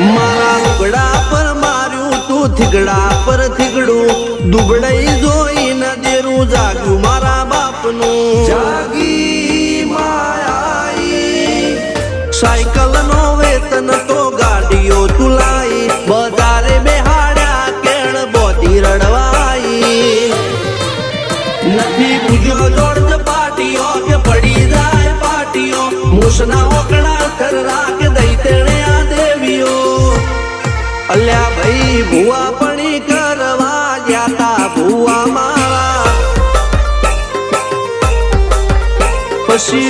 મારા લુગડા પર માર્યું તું થીગડા પર થીગડું દુબળાઈ જોઈને દેરું જાગ્યું મારા બાપનું જાગી માયાઈ સાયકલ નો વેતન તો ગાડીઓ તુલાઈ બજારે બેહાડ્યા કેળ બોધી રડવાઈ નથી પૂજ્યો જોડ પાટીઓ કે પડી જાય પાટીઓ મૂસના ઓકડા કર રાખ દઈ તેણે આ દેવીઓ અલ્યા ભાઈ ભુવા પણી કરવા જાતા ભુવા મારા પછી